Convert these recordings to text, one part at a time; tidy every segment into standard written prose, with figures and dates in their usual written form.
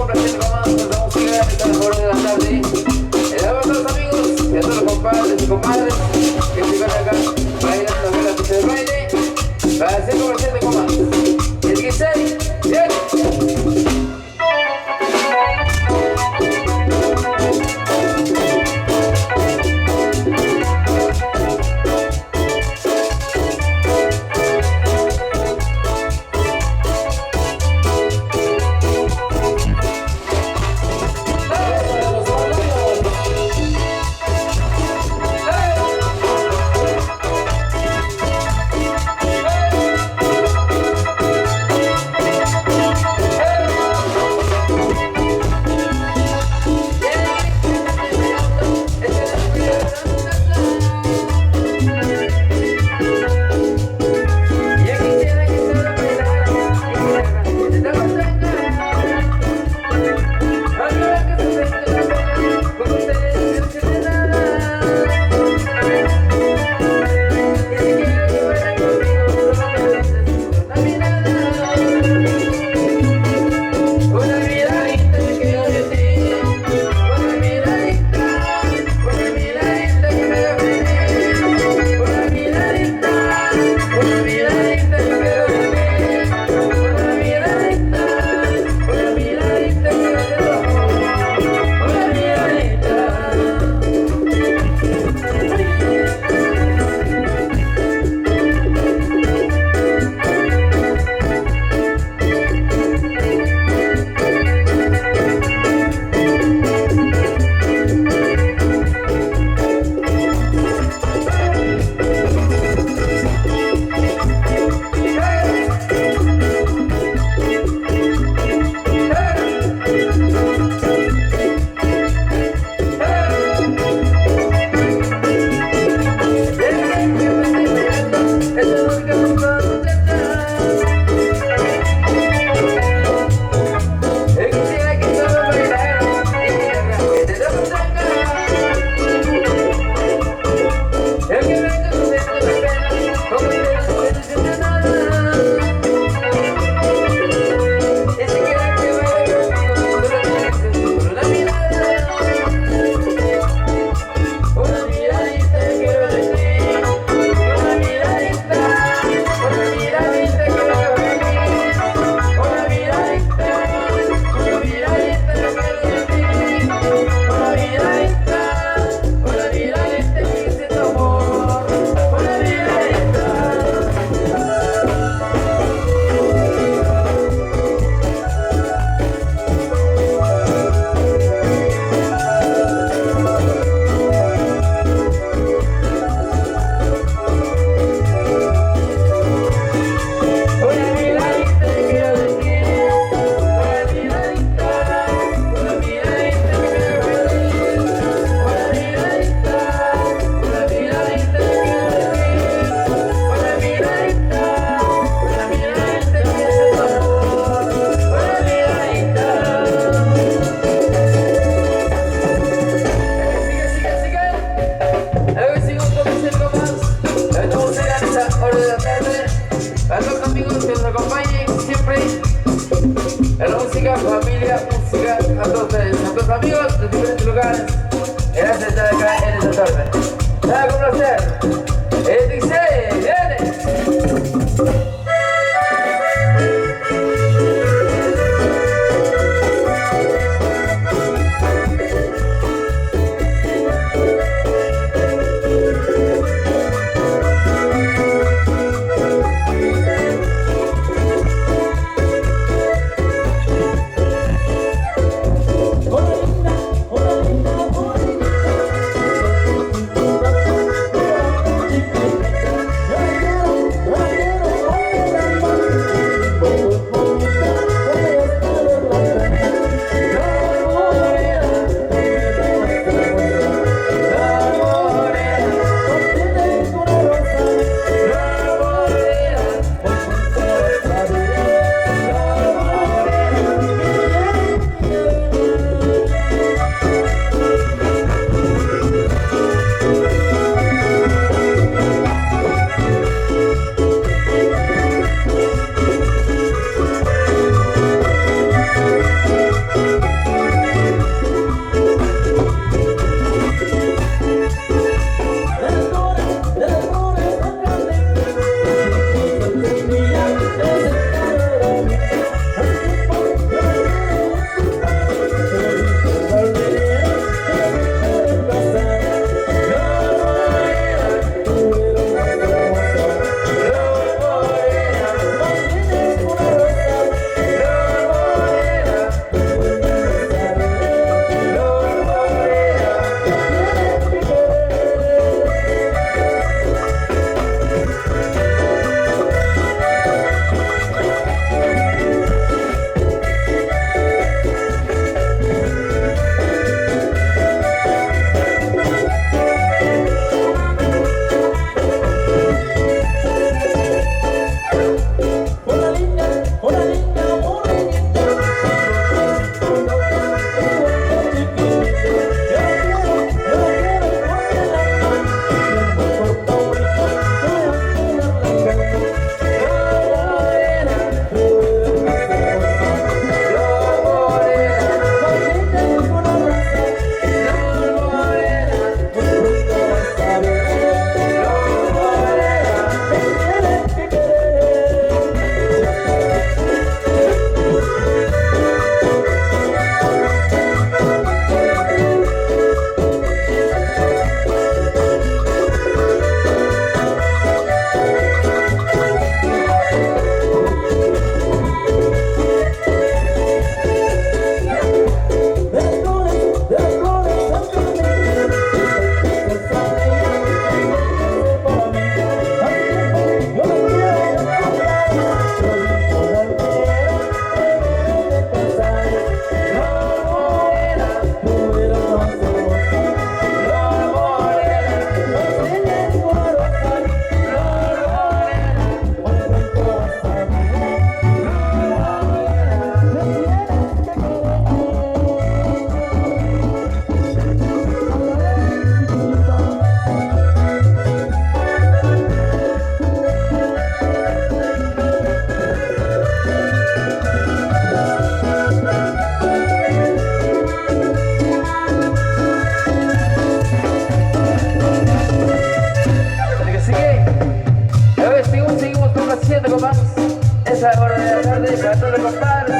complaciendo con más nuestra música en esta hora de la tarde. El agua a todos los amigos, y a todos los compadres y comadres que se van acá bailando acá la pista de baile para hacer complaciendo con más. El que está ahí, viene. Familia, música, a todos ustedes, a todos amigos de diferentes lugares. Gracias por estar acá en esta tarde. Nada con placer. El dice, viene.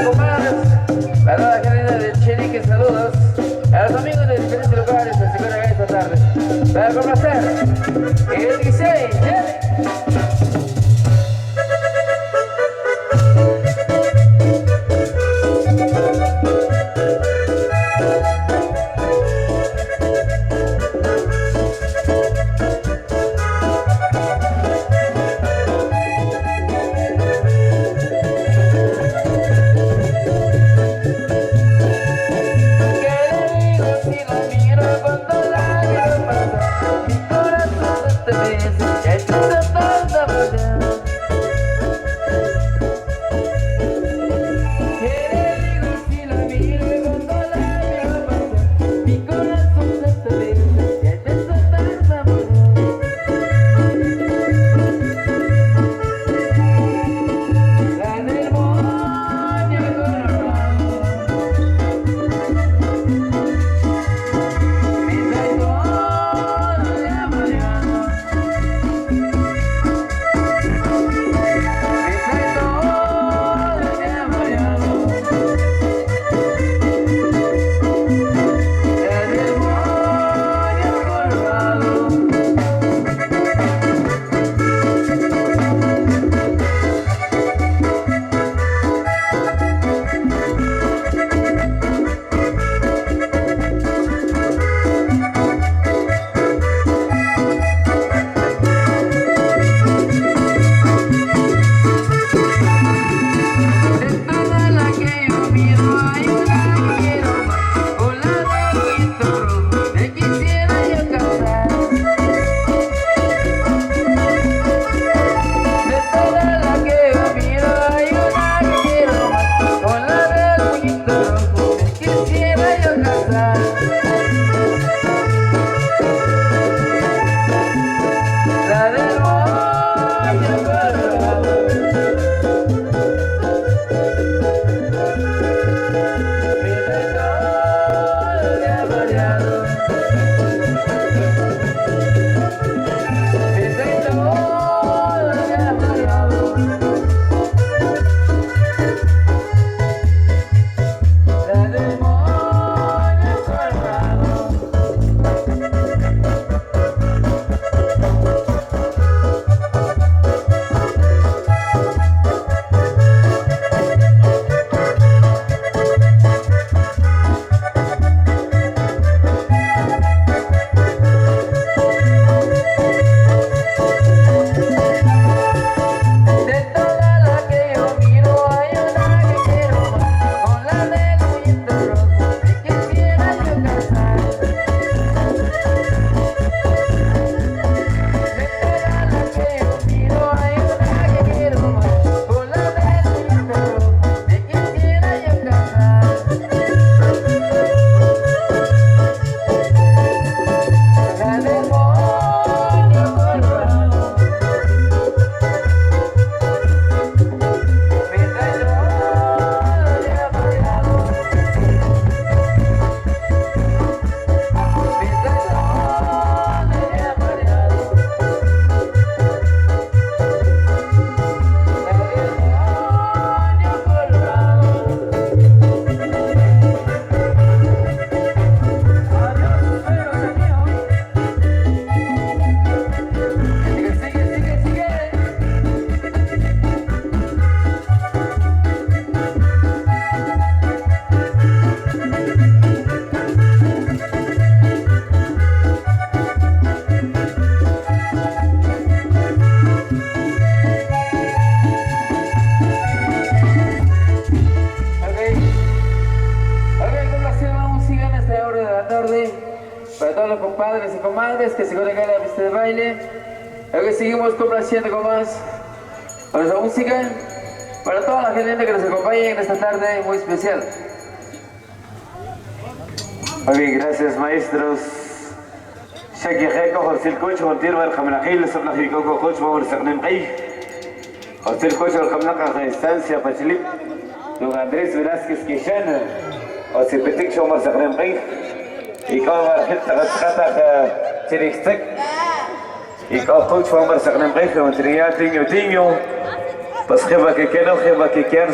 compadres, para toda la gente de Chirique, saludos. A los amigos de diferentes lugares que se encuentran esta tarde. Para complacer, el 16, para todos los compadres y comadres que se conectan a la pista de baile. Ahora seguimos complaciendo con más con nuestra música para toda la gente que nos acompaña en esta tarde muy especial. Muy bien, gracias maestros. Shaki Jeko, José el Coach, Jontir, Barjamenajil, Sablajico, Coach, Bauer Sagnemqui. José el Coach, Barjamenaja, Estancia, Pachilip. Don Andrés Velázquez Quixana, José Petic, Shomar Sagnemqui. Y como Barjeta, Gatsata, Chirixtec. Y como Coach, Bauer Sagnemqui, Jontir, Tiño, Tiño. Pues, Jeva que quiero, Jeva que quiero,